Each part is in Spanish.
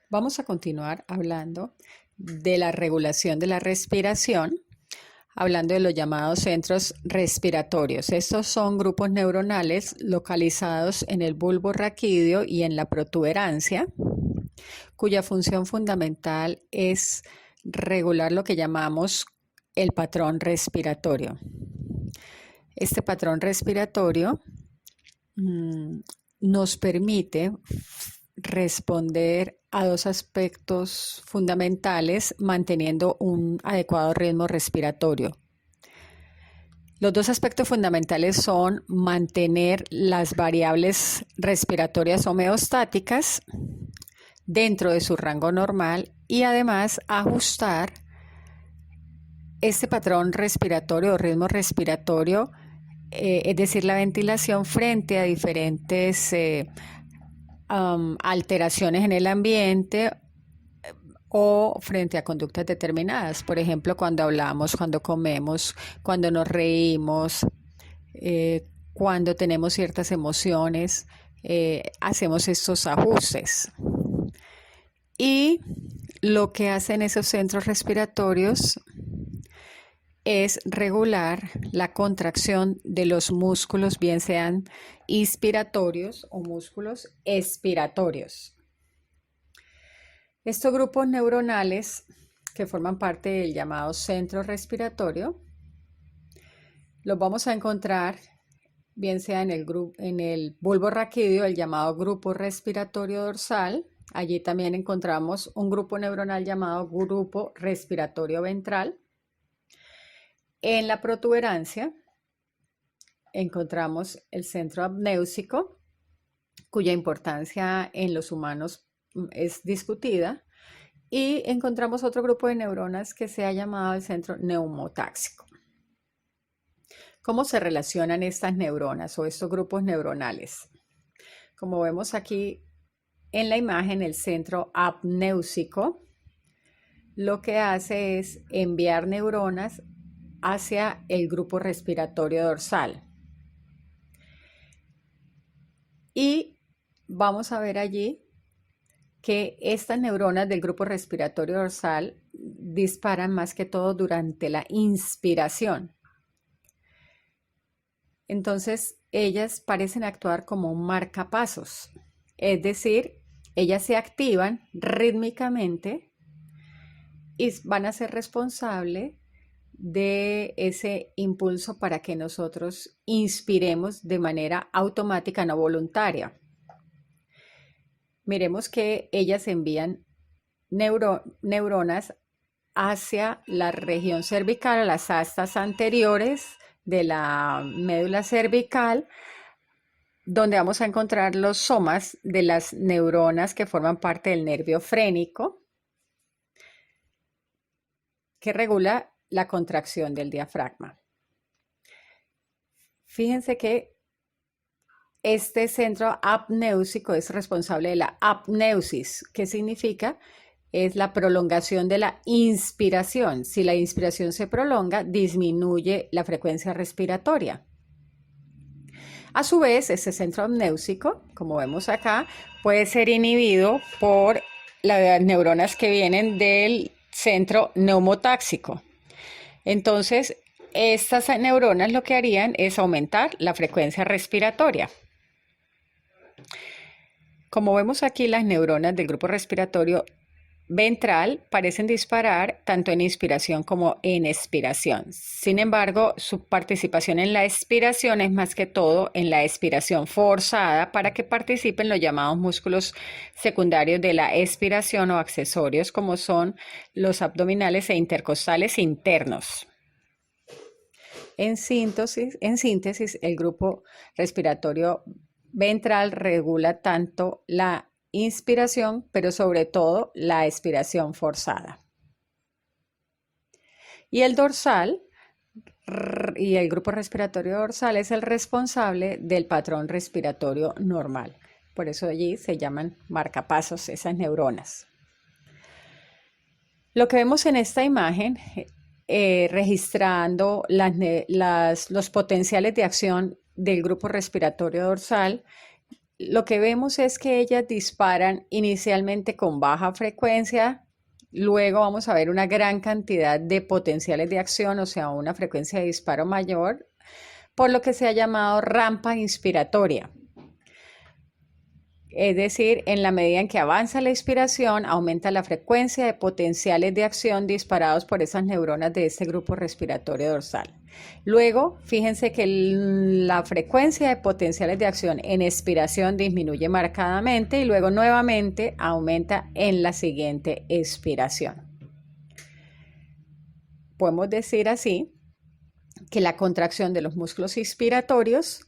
Vamos a continuar hablando de la regulación de la respiración, hablando de los llamados centros respiratorios. Estos son grupos neuronales localizados en el bulbo raquídeo y en la protuberancia, cuya función fundamental es regular lo que llamamos el patrón respiratorio. Este patrón respiratorio nos permite responder a dos aspectos fundamentales manteniendo un adecuado ritmo respiratorio. Los dos aspectos fundamentales son mantener las variables respiratorias homeostáticas dentro de su rango normal y además ajustar este patrón respiratorio o ritmo respiratorio, es decir, la ventilación frente a diferentes alteraciones en el ambiente o frente a conductas determinadas. Por ejemplo, cuando hablamos, cuando comemos, cuando nos reímos, cuando tenemos ciertas emociones, hacemos estos ajustes. Y lo que hacen esos centros respiratorios es regular la contracción de los músculos, bien sean inspiratorios o músculos expiratorios. Estos grupos neuronales que forman parte del llamado centro respiratorio los vamos a encontrar bien sea en el bulbo raquídeo, el llamado grupo respiratorio dorsal. Allí también encontramos un grupo neuronal llamado grupo respiratorio ventral. En la protuberancia encontramos el centro apnéusico, cuya importancia en los humanos es discutida, y encontramos otro grupo de neuronas que se ha llamado el centro neumotáxico. ¿Cómo se relacionan estas neuronas o estos grupos neuronales? Como vemos aquí en la imagen, el centro apnéusico lo que hace es enviar neuronas hacia el grupo respiratorio dorsal. Y vamos a ver allí que estas neuronas del grupo respiratorio dorsal disparan más que todo durante la inspiración. Entonces, ellas parecen actuar como marcapasos, es decir, ellas se activan rítmicamente y van a ser responsables de ese impulso para que nosotros inspiremos de manera automática, no voluntaria. Miremos que ellas envían neuronas hacia la región cervical, a las astas anteriores de la médula cervical, donde vamos a encontrar los somas de las neuronas que forman parte del nervio frénico, que regula la contracción del diafragma. Fíjense que este centro apnéusico es responsable de la apneusis, que significa es la prolongación de la inspiración. Si la inspiración se prolonga, disminuye la frecuencia respiratoria. A su vez, ese centro apnéusico, como vemos acá, puede ser inhibido por las neuronas que vienen del centro neumotáxico. Entonces, estas neuronas lo que harían es aumentar la frecuencia respiratoria. Como vemos aquí, las neuronas del grupo respiratorio ventral parecen disparar tanto en inspiración como en expiración. Sin embargo, su participación en la expiración es más que todo en la expiración forzada para que participen los llamados músculos secundarios de la expiración o accesorios, como son los abdominales e intercostales internos. En síntesis, el grupo respiratorio ventral regula tanto la inspiración, pero sobre todo la expiración forzada. Y el dorsal y el grupo respiratorio dorsal es el responsable del patrón respiratorio normal. Por eso allí se llaman marcapasos esas neuronas. Lo que vemos en esta imagen, registrando los potenciales de acción del grupo respiratorio dorsal, lo que vemos es que ellas disparan inicialmente con baja frecuencia, luego vamos a ver una gran cantidad de potenciales de acción, o sea, una frecuencia de disparo mayor, por lo que se ha llamado rampa inspiratoria. Es decir, en la medida en que avanza la inspiración, aumenta la frecuencia de potenciales de acción disparados por esas neuronas de este grupo respiratorio dorsal. Luego, fíjense que la frecuencia de potenciales de acción en expiración disminuye marcadamente y luego nuevamente aumenta en la siguiente expiración. Podemos decir así que la contracción de los músculos inspiratorios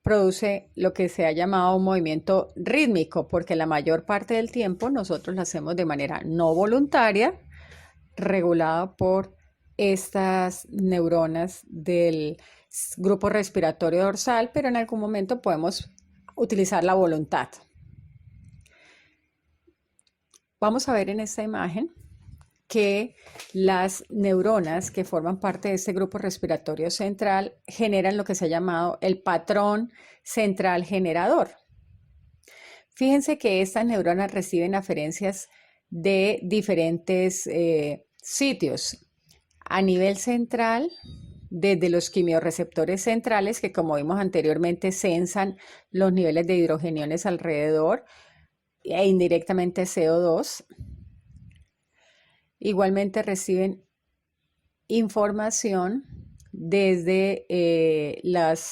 produce lo que se ha llamado un movimiento rítmico, porque la mayor parte del tiempo nosotros lo hacemos de manera no voluntaria, regulada por estas neuronas del grupo respiratorio dorsal, pero en algún momento podemos utilizar la voluntad. Vamos a ver en esta imagen que las neuronas que forman parte de este grupo respiratorio central generan lo que se ha llamado el patrón central generador. Fíjense que estas neuronas reciben aferencias de diferentes sitios. A nivel central, desde los quimiorreceptores centrales, que como vimos anteriormente, sensan los niveles de hidrogeniones alrededor e indirectamente CO2. Igualmente reciben información desde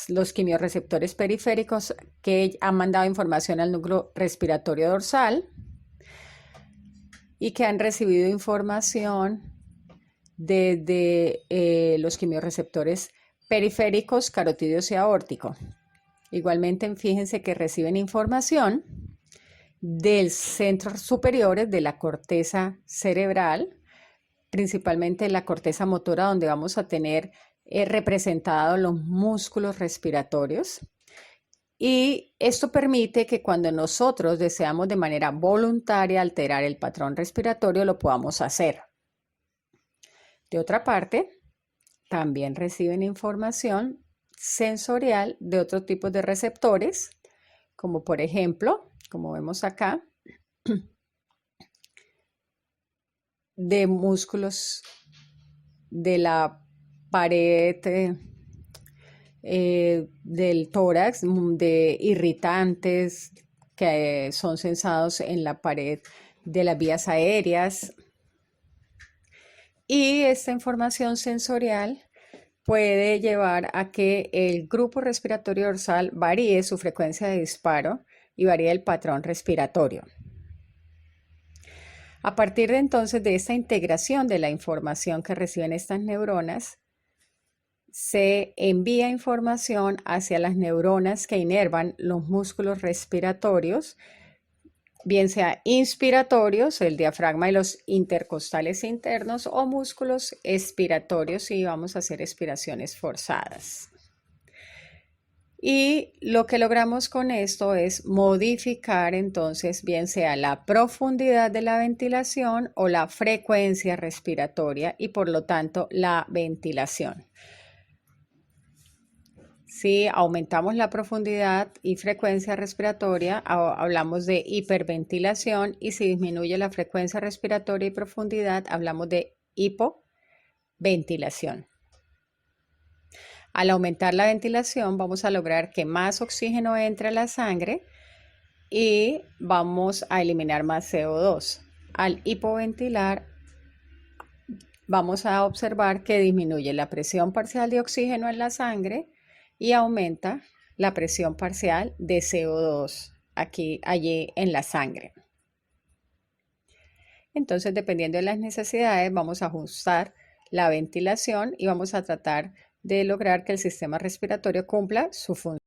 los quimiorreceptores periféricos que han mandado información al núcleo respiratorio dorsal y que han recibido información desde los quimiorreceptores periféricos, carotídeos y aórtico. Igualmente, fíjense que reciben información del centros superiores de la corteza cerebral, principalmente la corteza motora, donde vamos a tener representados los músculos respiratorios. Y esto permite que cuando nosotros deseamos de manera voluntaria alterar el patrón respiratorio, lo podamos hacer. De otra parte, también reciben información sensorial de otro tipo de receptores, como por ejemplo, como vemos acá, de músculos de la pared del tórax, de irritantes que son sensados en la pared de las vías aéreas. Y esta información sensorial puede llevar a que el grupo respiratorio dorsal varíe su frecuencia de disparo y varíe el patrón respiratorio. A partir de entonces de esta integración de la información que reciben estas neuronas, se envía información hacia las neuronas que inervan los músculos respiratorios, bien sea inspiratorios, el diafragma y los intercostales internos, o músculos expiratorios si vamos a hacer expiraciones forzadas. Y lo que logramos con esto es modificar entonces bien sea la profundidad de la ventilación o la frecuencia respiratoria y por lo tanto la ventilación. Si aumentamos la profundidad y frecuencia respiratoria, hablamos de hiperventilación, y si disminuye la frecuencia respiratoria y profundidad, hablamos de hipoventilación. Al aumentar la ventilación, vamos a lograr que más oxígeno entre a la sangre y vamos a eliminar más CO2. Al hipoventilar, vamos a observar que disminuye la presión parcial de oxígeno en la sangre y aumenta la presión parcial de CO2 allí en la sangre. Entonces, dependiendo de las necesidades, vamos a ajustar la ventilación y vamos a tratar de lograr que el sistema respiratorio cumpla su función.